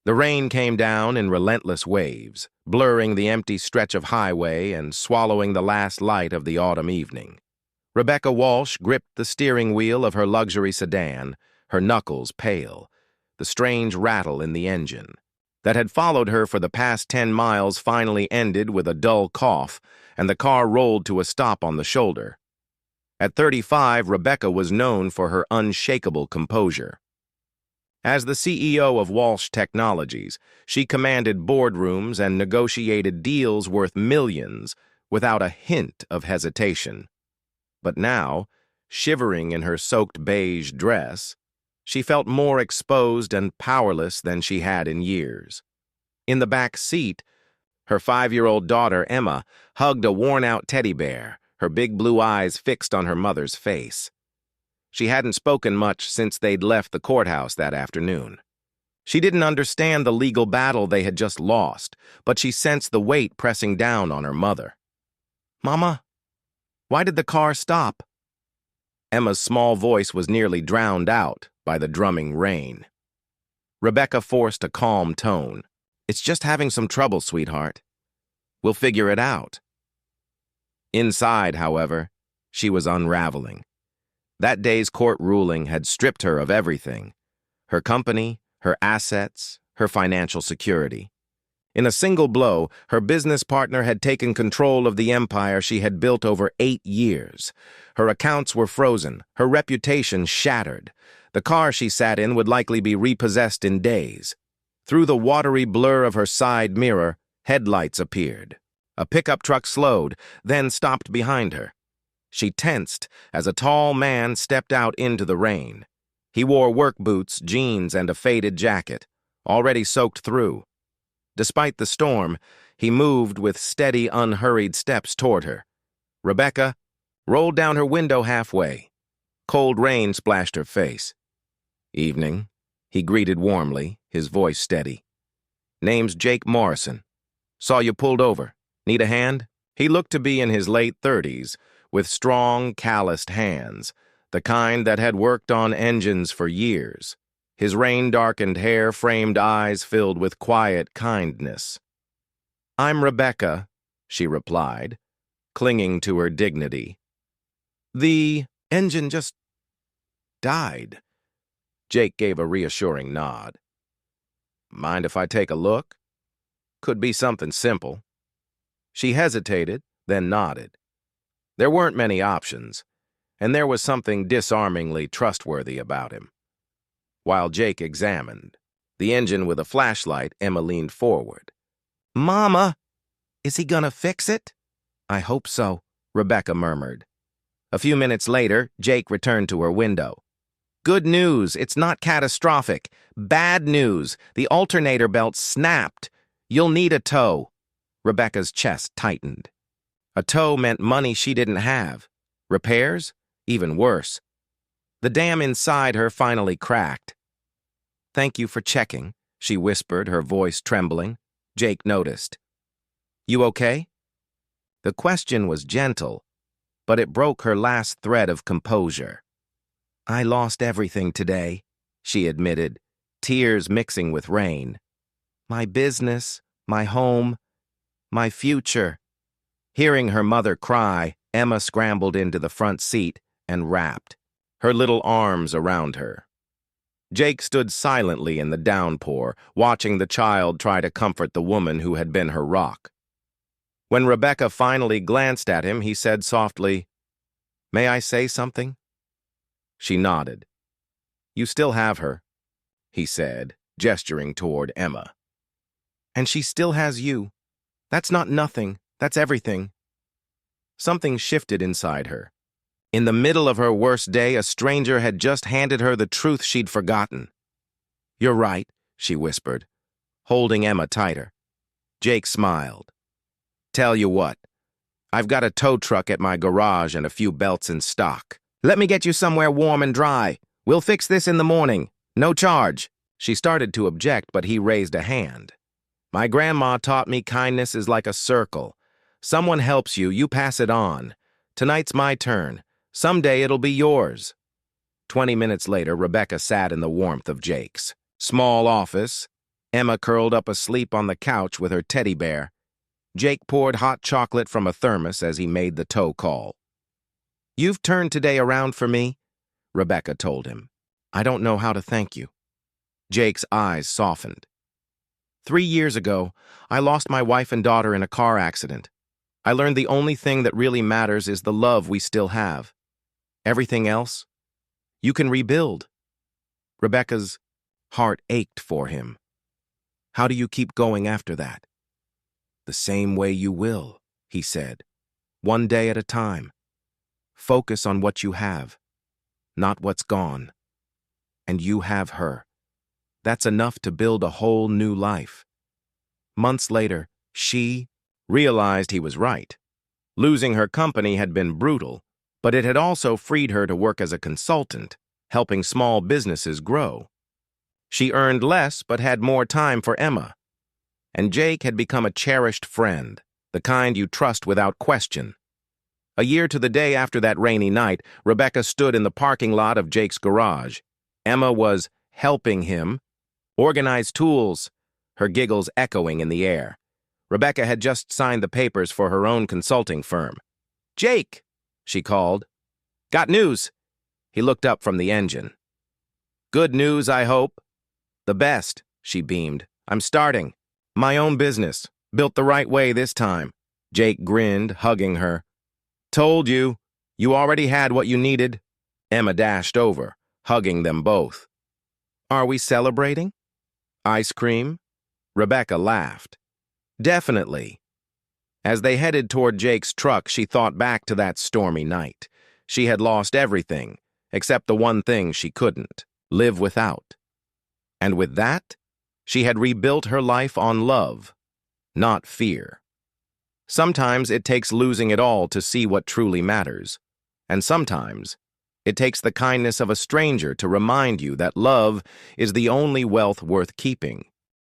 The rain came down in relentless waves, blurring the empty stretch of highway and swallowing the last light of the autumn evening. Rebecca Walsh gripped the steering wheel of her luxury sedan, her knuckles pale, the strange rattle in the engine that had followed her for the past 10 miles finally ended with a dull cough, and the car rolled to a stop on the shoulder. At 35, Rebecca was known for her unshakable composure. As the CEO of Walsh Technologies, she commanded boardrooms and negotiated deals worth millions without a hint of hesitation. But now, shivering in her soaked beige dress, she felt more exposed and powerless than she had in years. In the back seat, her 5-year-old daughter, Emma, hugged a worn-out teddy bear, her big blue eyes fixed on her mother's face. She hadn't spoken much since they'd left the courthouse that afternoon. She didn't understand the legal battle they had just lost, but she sensed the weight pressing down on her mother. "Mama, why did the car stop?" Emma's small voice was nearly drowned out by the drumming rain. Rebecca forced a calm tone. "It's just having some trouble, sweetheart. We'll figure it out." Inside, however, she was unraveling. That day's court ruling had stripped her of everything: her company, her assets, her financial security. In a single blow, her business partner had taken control of the empire she had built over 8 years. Her accounts were frozen, her reputation shattered. The car she sat in would likely be repossessed in days. Through the watery blur of her side mirror, headlights appeared. A pickup truck slowed, then stopped behind her. She tensed as a tall man stepped out into the rain. He wore work boots, jeans, and a faded jacket, already soaked through. Despite the storm, he moved with steady, unhurried steps toward her. Rebecca rolled down her window halfway. Cold rain splashed her face. "Evening," he greeted warmly, his voice steady. "Name's Jake Morrison. Saw you pulled over. Need a hand?" He looked to be in his late 30s, with strong, calloused hands, the kind that had worked on engines for years. His rain-darkened hair framed eyes filled with quiet kindness. "I'm Rebecca," she replied, clinging to her dignity. "The engine just died." Jake gave a reassuring nod. "Mind if I take a look? Could be something simple." She hesitated, then nodded. There weren't many options, and there was something disarmingly trustworthy about him. While Jake examined the engine with a flashlight, Emma leaned forward. "Mama, is he gonna fix it?" "I hope so," Rebecca murmured. A few minutes later, Jake returned to her window. "Good news, it's not catastrophic. Bad news, the alternator belt snapped. You'll need a tow." Rebecca's chest tightened. A tow meant money she didn't have. Repairs? Even worse. The dam inside her finally cracked. "Thank you for checking," she whispered, her voice trembling. Jake noticed. "You okay?" The question was gentle, but it broke her last thread of composure. "I lost everything today," she admitted, tears mixing with rain. "My business, my home, my future." Hearing her mother cry, Emma scrambled into the front seat and wrapped her little arms around her. Jake stood silently in the downpour, watching the child try to comfort the woman who had been her rock. When Rebecca finally glanced at him, he said softly, "May I say something?" She nodded. "You still have her," he said, gesturing toward Emma. "And she still has you. That's not nothing, that's everything." Something shifted inside her. In the middle of her worst day, a stranger had just handed her the truth she'd forgotten. "You're right," she whispered, holding Emma tighter. Jake smiled. "Tell you what, I've got a tow truck at my garage and a few belts in stock. Let me get you somewhere warm and dry. We'll fix this in the morning. No charge." She started to object, but he raised a hand. "My grandma taught me kindness is like a circle. Someone helps you, you pass it on. Tonight's my turn. Someday it'll be yours." 20 minutes later, Rebecca sat in the warmth of Jake's small office, Emma curled up asleep on the couch with her teddy bear. Jake poured hot chocolate from a thermos as he made the tow call. "You've turned today around for me," Rebecca told him. "I don't know how to thank you." Jake's eyes softened. 3 years ago, I lost my wife and daughter in a car accident. I learned the only thing that really matters is the love we still have. Everything else, you can rebuild." Rebecca's heart ached for him. "How do you keep going after that?" "The same way you will," he said. "One day at a time. Focus on what you have, not what's gone. And you have her. That's enough to build a whole new life." Months later, she realized he was right. Losing her company had been brutal, but it had also freed her to work as a consultant, helping small businesses grow. She earned less but had more time for Emma. And Jake had become a cherished friend, the kind you trust without question. A year to the day after that rainy night, Rebecca stood in the parking lot of Jake's garage. Emma was helping him organize tools, her giggles echoing in the air. Rebecca had just signed the papers for her own consulting firm. "Jake," she called. "Got news." He looked up from the engine. "Good news, I hope." "The best," she beamed. "I'm starting. My own business. Built the right way this time." Jake grinned, hugging her. "Told you. You already had what you needed." Emma dashed over, hugging them both. "Are we celebrating? Ice cream?" Rebecca laughed. "Definitely." As they headed toward Jake's truck, she thought back to that stormy night. She had lost everything, except the one thing she couldn't, live without. And with that, she had rebuilt her life on love, not fear. Sometimes it takes losing it all to see what truly matters. And sometimes it takes the kindness of a stranger to remind you that love is the only wealth worth keeping.